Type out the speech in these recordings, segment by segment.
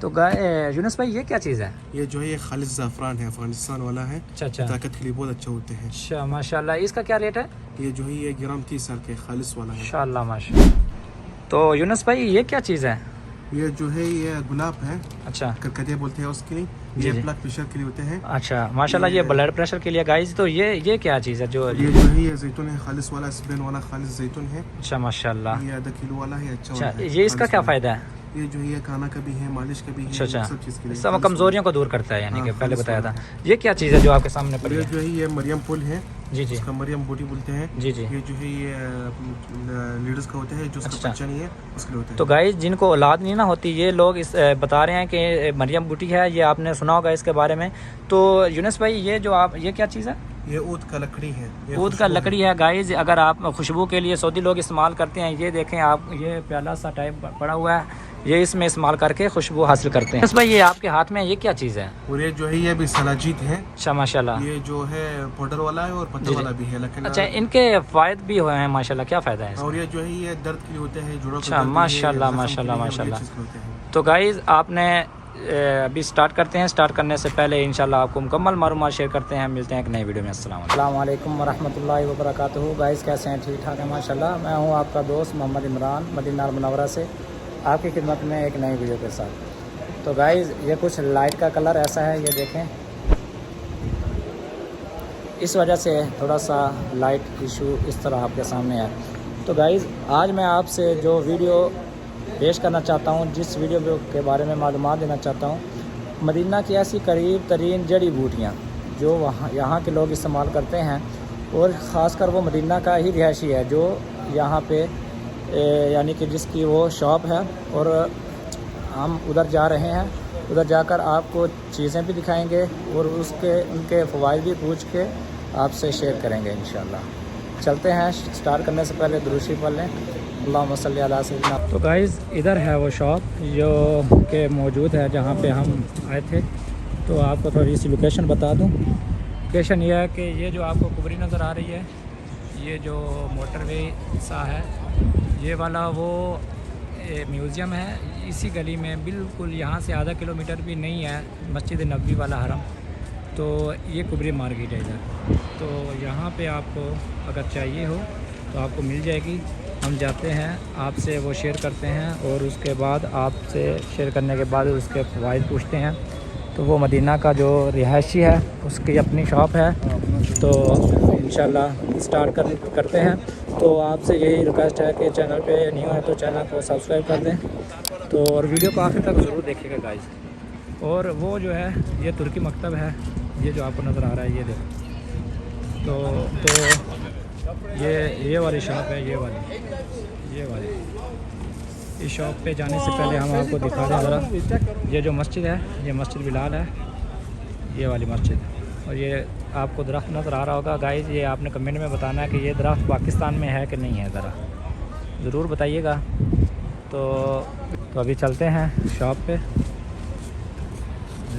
तो यूनुस भाई ये क्या चीज़ है? ये जो है ये खालिस ज़ाफ़रान है, अफ़गानिस्तान वाला है। अच्छा। ताकत के लिए बहुत अच्छे होते हैं। अच्छा माशाल्लाह। इसका क्या रेट है? ये जो है ये ग्राम 30 साल के खालिस वाला है। माशाल्लाह माशाल्लाह। तो यूनुस भाई ये क्या चीज़ है? ये जो है ये गुलाब है, अच्छा करकदिया बोलते हैं उसके लिए। जी ये जी। ब्लड प्रेशर के लिए होते हैं। अच्छा माशाल्लाह। ये ब्लड प्रेशर के लिए गाइस। तो ये क्या चीज़ है जो ये जो है ये जैतून है, खालिस वाला, स्पेन वाला खालिस जैतून है। अच्छा माशाल्लाह। ये आधा किलो वाला है, अच्छा अच्छा वाला है। ये इसका खालिस क्या वाला। फ़ायदा है? ये जो है ये खाना का भी है, मालिश का भी है, अच्छा सब चीज़ के लिए। सब खालिस कमज़ोरियों को दूर करता है, यानी हाँ, कि पहले खालिस बताया वाला था। है। ये क्या चीज़ है जो आपके सामने पड़ी ये है? जो है ये मरियम पुल है, जी जी उसका मरियम बूटी बोलते हैं। जी जी। ये जो है ये लीडर्स का होता है, जो उसका अच्छा। बच्चा नहीं है उसके लिए होता है। तो गाइस जिनको औलाद नहीं ना होती, ये लोग इस बता रहे हैं कि मरियम बूटी है, ये आपने सुना होगा इसके बारे में। तो यूनुस भाई ये जो आप ये क्या चीज़ है? ये ऊद का लकड़ी है। ये ऊद का लकड़ी है गाइस। अगर आप खुशबू के लिए सऊदी लोग इस्तेमाल करते हैं, ये देखें आप, ये प्याला सा टाइप पड़ा हुआ है, ये इसमें इस्तेमाल करके खुशबू हासिल करते हैं। बस भाई ये आपके हाथ में ये क्या चीज़ है? और ये जो है ये भी सलाजीत है। अच्छा माशाल्लाह। ये जो है पाउडर वाला है और जी पत्ता जी। वाला भी है, लेकिन अच्छा इनके फ़ायदे भी हुए हैं माशाल्लाह। क्या फ़ायदा है इसका? और ये जो है ये दर्द के लिए होते हैं, जोड़ों अच्छा माशाल्लाह माशाल्लाह माशाल्लाह। होते हैं। तो गाइज़ आपने अभी स्टार्ट करते हैं। स्टार्ट करने से पहले इंशाल्लाह आपको मुकम्मल मालूमात शेयर करते हैं। मिलते हैं एक नई वीडियो में। अस्सलाम वालेकुम वरहमतुल्लाहि वबरकातुहू। गाइज़ कैसे हैं? ठीक ठाक है माशाल्लाह। मैं हूँ आपका दोस्त मोहम्मद इमरान, मदीना अल मुनव्वरा से आपकी खिदमत में एक नई वीडियो के साथ। तो गाइज़ ये कुछ लाइट का कलर ऐसा है, ये देखें, इस वजह से थोड़ा सा लाइट इशू इस तरह आपके सामने है। तो गाइज़ आज मैं आपसे जो वीडियो पेश करना चाहता हूँ, जिस वीडियो के बारे में मालूमात देना चाहता हूँ, मदीना की ऐसी करीब तरीन जड़ी बूटियाँ जो यहाँ के लोग इस्तेमाल करते हैं, और ख़ासकर वो मदीना का ही रिहायशी है जो यहाँ पे यानी कि जिसकी वो शॉप है, और हम उधर जा रहे हैं। उधर जाकर आपको चीज़ें भी दिखाएंगे और उनके फ़वाइद भी पूछ के आपसे शेयर करेंगे इंशाल्लाह। चलते हैं। स्टार्ट करने से पहले दुरूद शरीफ पढ़ लें। अल्लाहुम्मा सल्ली अला सय्यिदना। तो गाइज़ इधर है वो शॉप जो के मौजूद है जहाँ पे हम आए थे। तो आपको थोड़ी सी लोकेशन बता दूँ। लोकेशन ये है कि ये जो आपको कुबरी नज़र आ रही है, ये जो मोटरवे सा है, ये वाला वो म्यूज़ियम है। इसी गली में बिल्कुल यहाँ से आधा किलोमीटर भी नहीं है मस्जिद नबवी वाला हरम। तो ये कुबरी मार्केट है इधर। तो यहाँ पे आपको अगर चाहिए हो तो आपको मिल जाएगी। हम जाते हैं, आपसे वो शेयर करते हैं, और उसके बाद आपसे शेयर करने के बाद उसके फ़वाइद पूछते हैं। तो वो मदीना का जो रिहायशी है उसकी अपनी शॉप है। तो इंशाल्लाह स्टार्ट करते हैं। तो आपसे यही रिक्वेस्ट है कि चैनल पे न्यू है तो चैनल को सब्सक्राइब कर दें। तो और वीडियो को आखिर तक ज़रूर देखिएगा गाइस। और वो जो है ये तुर्की मकतब है, ये जो आपको नज़र आ रहा है, ये देखो। तो ये वाली शॉप है, ये वाली। इस शॉप पे जाने से पहले हम आपको दिखा दें ज़रा, ये जो मस्जिद है, ये मस्जिद बिलाल है, ये वाली मस्जिद। और ये आपको दरख्त नज़र आ रहा होगा गाइस, ये आपने कमेंट में बताना है कि ये दरख्त पाकिस्तान में है कि नहीं है, ज़रा ज़रूर बताइएगा। तो अभी चलते हैं शॉप पे। ये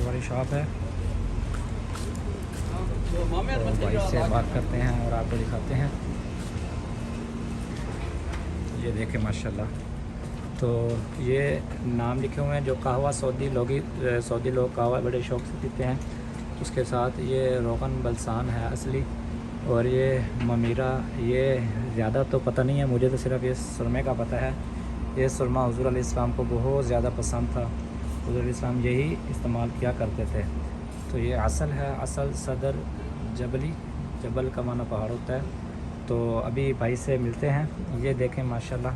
वाली शॉप है, तो भाई से बात करते हैं और आपको दिखाते हैं। ये देखें माशाल्लाह। तो ये नाम लिखे हुए हैं जो कहवा सऊदी लोग कहवा बड़े शौक़ से पीते हैं। उसके साथ ये रोगन बलसान है असली, और ये ममीरा, ये ज़्यादा तो पता नहीं है मुझे, तो सिर्फ ये सुरमे का पता है। ये सुरमा हुज़ूर अलैहिस्सलाम को बहुत ज़्यादा पसंद था, हुज़ूर अलैहिस्सलाम यही इस्तेमाल किया करते थे। तो ये असल है, असल सदर जबल का माना पहाड़ होता है। तो अभी भाई से मिलते हैं। ये देखें माशाल्लाह।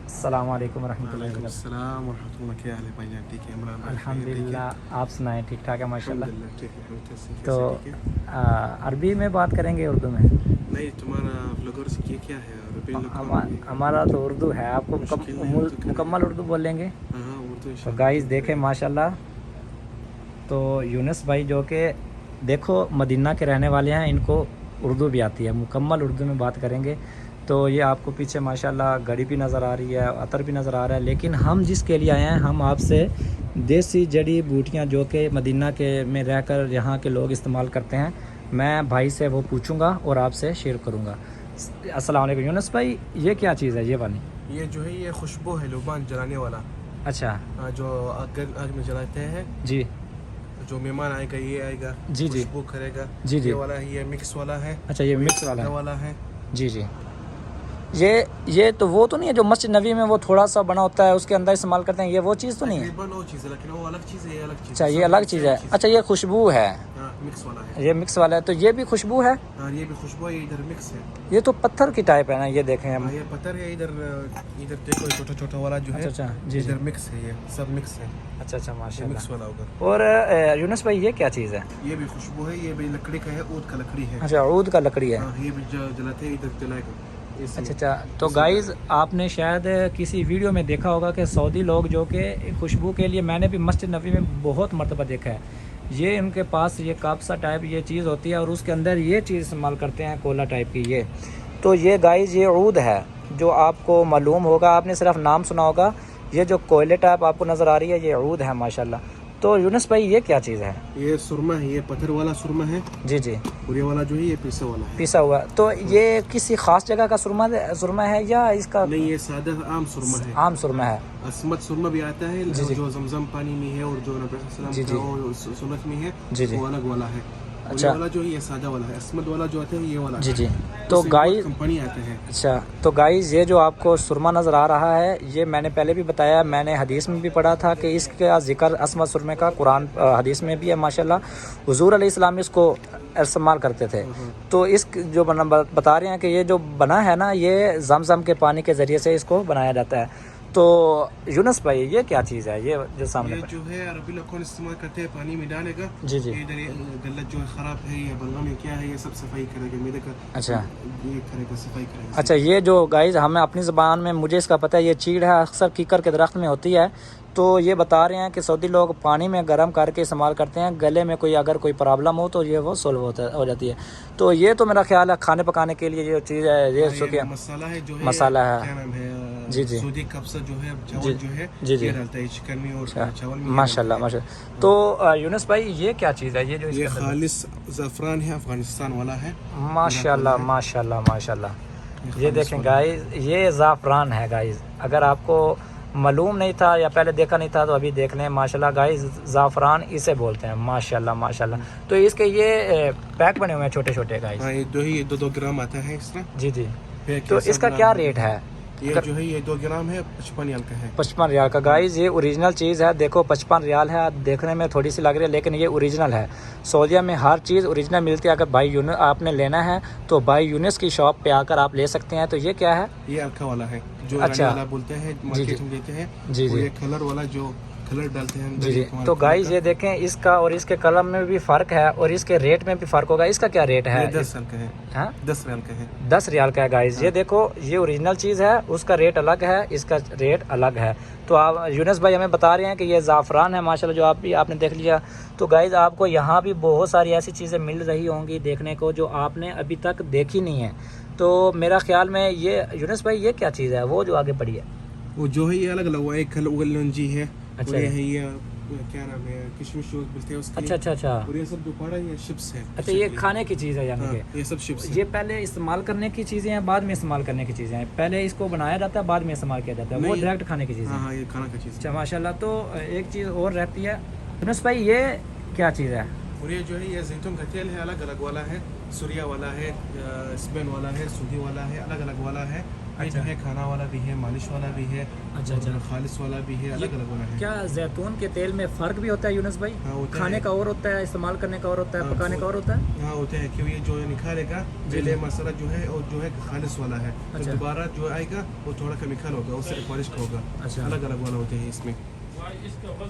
अस्सलाम वालेकुम रहमतुल्लाहि व बरकातहू। क्या हाल है भाईजान? ठीक है इमरान भाई? अल्हम्दुलिल्लाह, आप सुनाएं? ठीक ठाक है माशाल्लाह। ठीक है। तो अरबी में बात करेंगे उर्दू में? नहीं, तुम्हारा व्लॉगर से क्या है? हमारा तो उर्दू है। आपको मुकम्मल उर्दू बोलेंगे? हाँ उर्दू। तो गाइस देखें माशाल्लाह। तो यूनुस भाई जो कि देखो मदीना के रहने वाले हैं, इनको उर्दू भी आती है, मुकम्मल उर्दू में बात करेंगे। तो ये आपको पीछे माशाल्लाह घड़ी भी नज़र आ रही है, अतर भी नज़र आ रहा है। लेकिन हम जिसके लिए आए हैं, हम आपसे देसी जड़ी बूटियाँ जो कि मदीना के में रहकर यहाँ के लोग इस्तेमाल करते हैं, मैं भाई से वो पूछूंगा और आपसे शेयर करूँगा। अस्सलाम वालेकुम यूनुस भाई, ये क्या चीज़ है ये वाली? ये जो है ये खुशबू है, लुबान जलाने वाला। अच्छा जो आग में जलाते हैं। जी जो मेहमान आएगा ये आएगा, जी जी खुशबू करेगा। जी जी। ये वाला है, ये मिक्स वाला है। अच्छा ये वो मिक्स सादा वाला वाला है। जी जी। ये तो वो तो नहीं है जो मस्जिद नबी में वो थोड़ा सा बना होता है उसके अंदर इस्तेमाल करते हैं, ये वो चीज़ तो नहीं है? तकरीबन वो चीज़ है, लेकिन वो अलग चीज़ है, ये अलग चीज़ अच्छा है। ये अलग चीज़ है। अच्छा ये खुशबू है, मिक्स वाला है। ये मिक्स वाला है, तो ये भी खुशबू है? हाँ ये भी खुशबू है, ये इधर मिक्स है। ये तो पत्थर की टाइप है ना, ये देखें हम। ये पत्थर है। इधर इधर देखो छोटा छोटा वाला जो है। अच्छा अच्छा जी जी। इधर मिक्स है, ये सब मिक्स है। अच्छा अच्छा ये माशाल्लाह। मिक्स वाला होगा। और यूनुस भाई ये क्या चीज़ है? ये भी खुशबू है, ये भी लकड़ी का है, ऊद का लकड़ी है। अच्छा ऊद का लकड़ी है। हाँ ये भी जलाते हैं, इधर जलाएगा। अच्छा अच्छा। तो गाइज़ आपने शायद किसी वीडियो में देखा होगा कि सऊदी लोग जो कि खुशबू के लिए, मैंने भी मस्जिद नबी में बहुत मरतबा देखा है, ये उनके पास ये काबसा टाइप ये चीज़ होती है और उसके अंदर ये चीज़ इस्तेमाल करते हैं कोला टाइप की। ये तो ये गाइज़ ये ऊद है जो आपको मालूम होगा, आपने सिर्फ नाम सुना होगा। ये जो कोयले टाइप आपको नज़र आ रही है ये ऊद है माशाल्लाह। तो यूनुस भाई ये क्या चीज़ है? ये सुरमा है, ये पत्थर वाला सुरमा है। जी जी। और ये वाला जो है ये पिसा वाला है। पिसा हुआ। तो ये किसी ख़ास जगह का सुरमा है या इसका? नहीं ये सादा आम सुरमा है। आम सुरमा है। असमत सुरमा भी आता है जी जी। जो जमजम पानी में है और जो नबी सल्लल्लाहु अलैहि वसल्लम का सुन्नत में है। जी जी। वो अलग वाला है। अच्छा। ये वाला जो है ये सादा वाला है। असमत वाला जो आता है ये वाला जी है। जी। तो गाइस कंपनी आते हैं। अच्छा तो गाइस ये जो आपको सुरमा नज़र आ रहा है ये मैंने पहले भी बताया, मैंने हदीस में भी पढ़ा था कि इसका जिक्र असमत सुरमे का कुरान हदीस में भी है माशाल्लाह। हुजूर अलैहिस्सलाम इसको इस्तेमाल करते थे। तो इस जो बता रहे हैं कि ये जो बना है ना ये ज़मज़म के पानी के ज़रिए से इसको बनाया जाता है। तो यूनुस भाई ये क्या चीज़ है ये जो सामने ये जो है अरबी लोग कौन इस्तेमाल करते हैं पानी में डालेगा। जी जी। इधर गलत जो है ख़राब है या बलगम में क्या है ये सब सफाई करेगा मेरे का। अच्छा ये करेगा, सफाई करेगा। अच्छा ये जो गाइस हमें अपनी ज़बान में मुझे इसका पता है, ये चीड़ है, अक्सर कीकर के दरख्त में होती है। तो ये बता रहे हैं कि सऊदी लोग पानी में गर्म करके इस्तेमाल करते हैं, गले में कोई अगर कोई प्रॉब्लम हो तो ये वो सोल्व हो जाती है। तो ये तो मेरा ख्याल है खाने पकाने के लिए ये चीज़ है, ये शुक्रिया मसाला है जो है, मसाला है। क्या नाम है? जी जी। सऊदी कब्सा जो है, चावल जो है जी जी। ये डालता है चिकन में और चावल में। माशाल्लाह माशाल्लाह। तो यूनुस भाई ये क्या चीज़ है ये जो ये खालिस ज़फ़रान है, अफगानिस्तान वाला है। माशाल्लाह माशाल्लाह माशाल्लाह। ये देखें गाइस ये ज़ाफ़रान है गाइस, अगर आपको मालूम नहीं था या पहले देखा नहीं था तो अभी देख लें माशाल्लाह गाइस, ज़ाफ़रान इसे बोलते हैं माशाल्लाह माशाल्लाह। तो इसके ये पैक बने हुए हैं छोटे छोटे गाइस। हाँ ये 2 ग्राम आता है इसमें। जी जी। पैक तो ये इसका सब क्या ग्राम रेट है? ये जो है ये 2 ग्राम है, 55 रियाल का है। 55 रियाल का गाइस, ये ओरिजिनल चीज़ है। देखो 55 रियाल है, देखने में थोड़ी सी लग रही है लेकिन ये ओरिजिनल है। सऊदीया में हर चीज़ ओरिजिनल मिलती है। अगर भाई यूनुस आपने लेना है तो भाई यूनुस की शॉप पे आकर आप ले सकते हैं। तो ये क्या है? ये अलका वाला है जो अच्छा। रानी वाला बोलते हैं, मार्केट में देते हैं। जी जी। ये कलर वाला जो कलर डालते हैं जी जी। तो गाइस ये देखें इसका और इसके कलर में भी फ़र्क है और इसके रेट में भी फ़र्क होगा। इसका क्या रेट है? 10 रियाल का है। हाँ 10 रियाल का है। 10 रियाल का है गाइस। ये देखो ये ओरिजिनल चीज़ है, उसका रेट अलग है, इसका रेट अलग है। तो आप यूनुस भाई हमें बता रहे हैं कि ये ज़ाफ़रान है माशाल्लाह, जो आप भी आपने देख लिया। तो गाइस आपको यहाँ भी बहुत सारी ऐसी चीज़ें मिल रही होंगी देखने को जो आपने अभी तक देखी नहीं है। तो मेरा ख्याल में ये यूनुस भाई ये क्या चीज़ है वो जो आगे पड़ी है? वो जो है ये अलग अलग हुआ, एक कलौंजी है। अच्छा। और ये है ये क्या नाम है, किशमिश बोलते हैं उसके। अच्छा अच्छा अच्छा। और ये सब दोपहर ये चिप्स है। अच्छा ये खाने की चीज़ है यानी हाँ, कि ये सब चिप्स है। ये पहले इस्तेमाल करने की चीज़ें हैं बाद में इस्तेमाल करने की चीज़ें हैं? पहले इसको बनाया जाता है बाद में इस्तेमाल किया जाता है, वो नहीं। डायरेक्ट खाने की चीज़ है? हाँ ये खाना का चीज़ है। अच्छा माशाल्लाह। तो एक चीज़ और रहती है यूनुस भाई, ये क्या चीज़ है? और ये जो है ये जैतून का तेल है, अलग अलग वाला है। सूर्या वाला है, स्पेन वाला है, सऊदी वाला है, अलग अलग वाला है। ये जो है खाना वाला भी है, मालिश वाला भी है। अच्छा अच्छा। खालिस वाला भी है, अलग अलग वाला है। क्या जैतून के तेल में फ़र्क भी होता है यूनुस भाई? हाँ, होता खाने है। का और होता है, इस्तेमाल करने का और होता है, हाँ, पकाने का और होता है? हाँ होता है, क्योंकि ये जो निकालेगा पहले मसाला जो है और जो है खालिस वाला है। तो अच्छा। दोबारा जो आएगा वो थोड़ा केमिकल होगा, उससे पॉलिश का होगा। अच्छा। अलग अलग वाला होते हैं इसमें।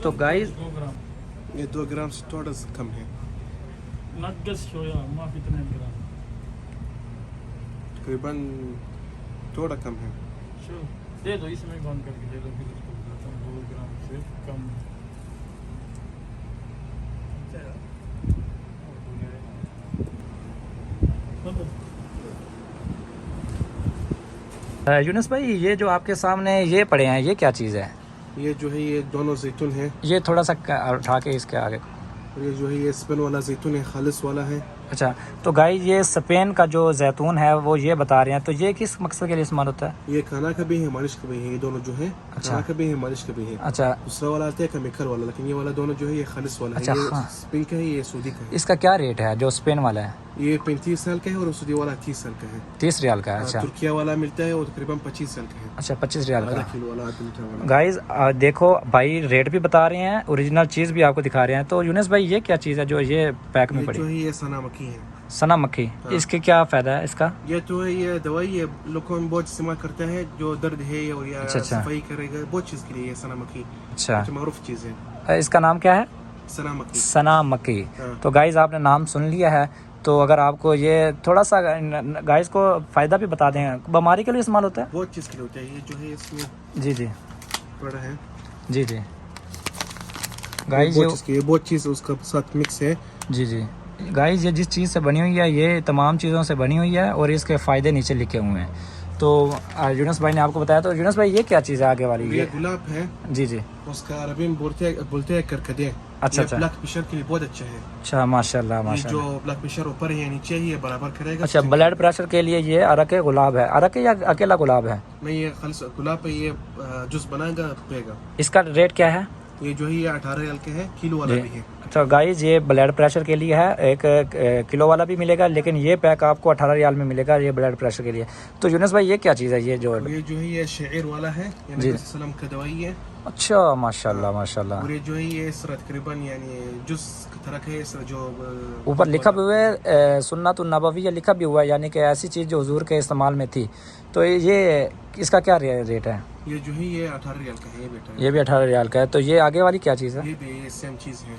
तो गाइस ये 2 ग्राम से थोड़ा सा कम है, तकरीबन थोड़ा कम है। दे दो इसमें बंद करके दे दो, फिर उसको बताता हूं 2 ग्राम से कम। यूनुस भाई ये जो आपके सामने ये पड़े हैं ये क्या चीज़ है? ये जो है ये दोनों जैतून है। ये थोड़ा सा उठा के इसके आगे। और ये जो है ये स्पेन वाला जैतून है, खालिस वाला है। अच्छा, तो गाइस ये स्पेन का जो जैतून है वो ये बता रहे हैं, तो ये किस मकसद के लिए इस्तेमाल होता है? ये खाना का भी है, मालिश का भी है, ये दोनों जो है अच्छा। खाना का भी है, मालिश का भी है। अच्छा दूसरा वाला आता है केमिकल वाला, लेकिन ये वाला दोनों जो है ये खालिस वाला अच्छा, है। ये हाँ। स्पेन का है, ये सऊदी का है। इसका क्या रेट है जो स्पेन वाला है? ये 35 साल का है और सऊदी वाला 30 साल का है। 30 रियाल का है। अच्छा तुर्किया वाला मिलता है और तकरीबन 25 साल का है। अच्छा, 25 रियाल आधा का। किलो वाला, आधा लीटर वाला। गाइस देखो भाई रेट भी बता रहे हैं, ओरिजिनल चीज़ भी आपको दिखा रहे हैं। तो यूनुस भाई ये क्या चीज़ है जो ये पैक में ये पड़ी? जो है ये सना मक्खी है। सना मक्खी, हाँ। इसके क्या फ़ायदा है इसका? ये तो है, ये दवाई ये लोगों में बहुत इस्तेमाल करते हैं, जो दर्द है और या अच्छा, अच्छा। सफाई करेगा, बहुत चीज़ के लिए ये सना मक्खी अच्छा, मारूफ चीज़ है। इसका नाम क्या है? सना मक्खी। सना मक्खी। हाँ। तो गाइस आपने नाम सुन लिया है, तो अगर आपको ये थोड़ा सा गाइस को फ़ायदा भी बता दें, बीमारी के लिए इस्तेमाल होता है? बहुत चीज़ के लिए होता है। ये जो है इसमें जी जी पड़ा है, जी जी गाइस बहुत चीज़ के लिए, बहुत चीज़ उसका साथ मिक्स है। जी जी गाइस ये जिस चीज़ से बनी हुई है ये तमाम चीज़ों से बनी हुई है और इसके फ़ायदे नीचे लिखे हुए हैं। तो यूनुस भाई ने आपको बताया। तो यूनुस भाई ये क्या चीज़ है आगे वाली? ये गुलाब है, जी जी। उसका अरबी में बोलते हैं करकदे। अच्छा, ये अच्छा। ब्लड प्रेशर के लिए बहुत अच्छा है। अच्छा माशाल्लाह ये माशाल्लाह। जो ब्लड प्रेशर ऊपर है या नीचे है, ये बराबर करेगा। अच्छा, ब्लड प्रेशर के लिए ये अरक गुलाब है। अरक या अकेला गुलाब है? नहीं, ये खालिस गुलाब पे ये जूस बनाएगा पिएगा। इसका रेट क्या है? ये जो है ये 18 रियाल के है, किलो वाला जी। भी है। अच्छा गाइस ये ब्लड प्रेशर के लिए है, एक किलो वाला भी मिलेगा, लेकिन ये पैक आपको 18 रियाल में मिलेगा, ये ब्लड प्रेशर के लिए। तो यूनुस भाई ये क्या चीज़ है ये जो? ये जो है ये शरीर वाला है, जी। यानी सलम का दवाई है। अच्छा माशाल्लाह माशाल्लाह। और ये जो है ये इस तरह तकरीबन यानी जूस की तरह का है, इस तरह जो ऊपर लिखा भी हुआ है सुन्नत नबवी, या लिखा भी हुआ है, यानी कि ऐसी चीज़ जो हुजूर के इस्तेमाल में थी। तो ये इसका क्या रेट है? ये जो है ये 18 रियाल का है, ये बेटा। ये भी 18 रियाल का है। तो ये आगे वाली क्या चीज़ है? ये भी ये सेम चीज़ है।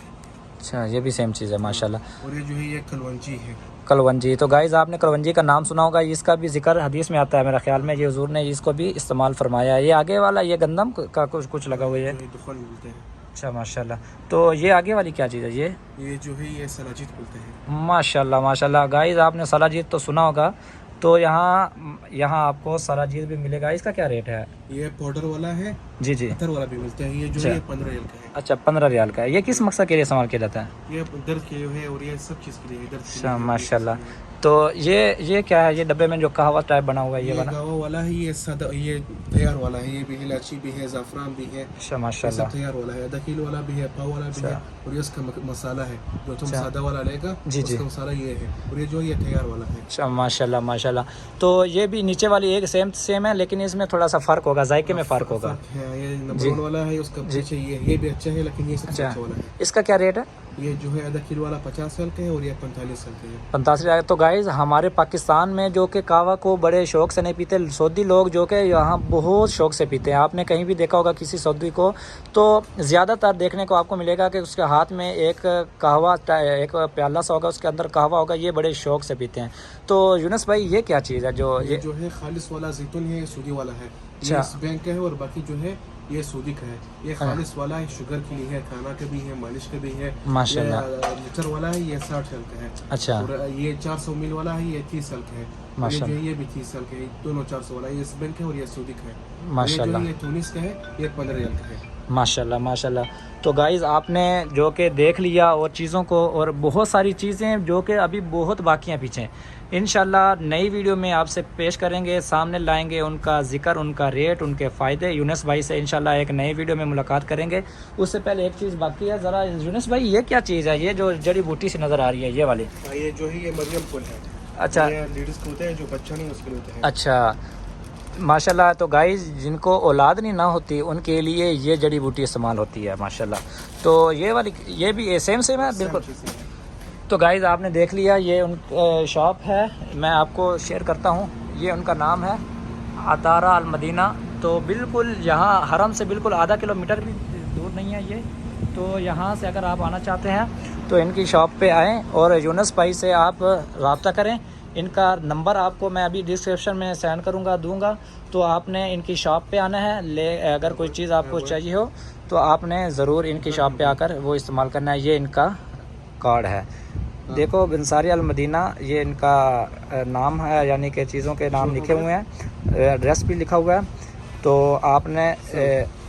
अच्छा, ये भी सेम चीज़ है माशाल्लाह। और ये जो है ये कलवंजी है। कलवंजी। तो गाइज़ आपने कलवंजी का नाम सुना होगा, इसका भी जिक्र हदीस में आता है मेरा ख्याल में, ये हुजूर ने इसको भी इस्तेमाल फरमाया है। ये आगे वाला ये गंदम का कुछ लगा हुआ है। जो दुकान में मिलते हैं। अच्छा माशाल्लाह। तो ये आगे वाली क्या चीज़ है ये? ये जो है ये सलाजीत बोलते हैं। माशाल्लाह माशाल्लाह। गाइज़ आपने सलाजीत तो सुना होगा, तो यहाँ आपको सलाजीत भी मिलेगा। इसका क्या रेट है? ये पाउडर वाला है, जी जी। पत्थर वाला भी मिलता है। ये जो अच्छा। है 15 रियाल का है। अच्छा 15 रियाल का है। ये किस मकसद के लिए इस्तेमाल किया जाता है? ये दर्द के लिए है और ये सब चीज़ के लिए दर्द के अच्छा लिए। माशाल्लाह। तो ये क्या है? ये डब्बे में जो कहवा टाइप बना हुआ है ये ये वाला? गावा वाला है, ये सादा, ये तैयार वाला है। ये भी इलायची भी है, ज़ाफ़रान भी है। अच्छा ये माशाल्लाह। सब तैयार वाला है। आधा किलो वाला भी है, पाव वाला भी है। और ये उसका मसाला है, जो तुम अच्छा। सादा वाला लेगा जी, जी। उसका मसाला ये है। और ये जो ये तैयार वाला है। अच्छा माशाल्लाह माशाल्लाह। तो ये भी नीचे वाली एक सेम है, लेकिन इसमें थोड़ा सा फ़र्क होगा, जायके में फ़र्क होगा। फर्क है, ये नंबर जी। 1 वाला है, उसका पीछे ये भी अच्छा है, लेकिन ये सबसे अच्छा, अच्छा वाला है। इसका क्या रेट है? ये जो है आधा किलो वाला 50 साल का है और ये 45 साल का है। 45 रियाल। तो गाइज़ हमारे पाकिस्तान में जो कि कहवा को बड़े शौक से नहीं पीते, सऊदी लोग जो कि यहाँ बहुत शौक से पीते हैं। आपने कहीं भी देखा होगा किसी सऊदी को, तो ज़्यादातर देखने को आपको मिलेगा कि उसके हाथ में एक कहवा, एक प्याला सा होगा, उसके अंदर कहवा होगा, ये बड़े शौक से पीते हैं। तो यूनुस भाई ये क्या चीज़ है जो ये जो है खालिस वाला जैतून है, ये सऊदी वाला है। ये अच्छा। इस बैंक का है और बाकी जो है ये सऊदी का है। ये खालिस वाला है, शुगर के लिए है, खाना का भी है, मालिश का भी है। माशाल्लाह। ये लीटर वाला है, ये 60 साल का है। अच्छा और ये 400 मिल वाला है, ये 30 साल का है। और ये माशाल्लाह। जो है ये भी 30 साल का है। दोनों 400 वाला है, ये इस बैंक है और ये सऊदी का है। माशाल्लाह। ये तुनिस का है, ये 15 रियाल का है। माशाल्लाह माशाल्लाह। तो गाइज़ आपने जो कि देख लिया और चीज़ों को, और बहुत सारी चीज़ें जो कि अभी बहुत बाकी हैं पीछे, इंशाल्लाह नई वीडियो में आपसे पेश करेंगे, सामने लाएंगे उनका ज़िक्र, उनका रेट, उनके फ़ायदे। यूनुस भाई से इंशाल्लाह एक नई वीडियो में मुलाकात करेंगे। उससे पहले एक चीज़ बाकी है, ज़रा यूनुस भाई ये क्या चीज़ है ये जो जड़ी बूटी से नज़र आ रही है ये वाली? ये जो है ये मरियम फूल है। अच्छा। ये लेडीज़ को होता है, जो बच्चा नहीं उसके लिए होता है। अच्छा माशाल्लाह। तो गाइज़ जिनको औलाद नहीं ना होती उनके लिए ये जड़ी बूटी इस्तेमाल होती है माशाल्लाह। तो ये वाली ये भी सेम है बिल्कुल। तो गाइज़ आपने देख लिया, ये उन शॉप है, मैं आपको शेयर करता हूँ। ये उनका नाम है अतारा अल मदीना। तो बिल्कुल यहाँ हरम से बिल्कुल आधा किलोमीटर भी दूर नहीं है ये। तो यहाँ से अगर आप आना चाहते हैं तो इनकी शॉप पे आएँ और यूनुस भाई से आप रब्ता करें। इनका नंबर आपको मैं अभी डिस्क्रिप्शन में सेंड दूंगा। तो आपने इनकी शॉप पे आना है। अगर कोई चीज़ आपको चाहिए हो तो आपने ज़रूर इनकी शॉप पे आकर वो इस्तेमाल करना है। ये इनका कार्ड है, देखो अंसारी अल मदीना, ये इनका नाम है, यानी कि चीज़ों के नाम लिखे हुए हैं, एड्रेस भी लिखा हुआ है। तो आपने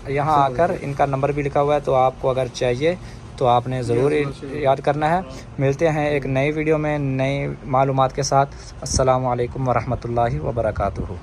यहाँ आकर, इनका नंबर भी लिखा हुआ है, तो आपको अगर चाहिए तो आपने ज़रूर याद करना है। मिलते हैं एक नई वीडियो में नई मालूमात के साथ। अस्सलामु अलैकुम वरहमतुल्लाहि वबरकातुहू।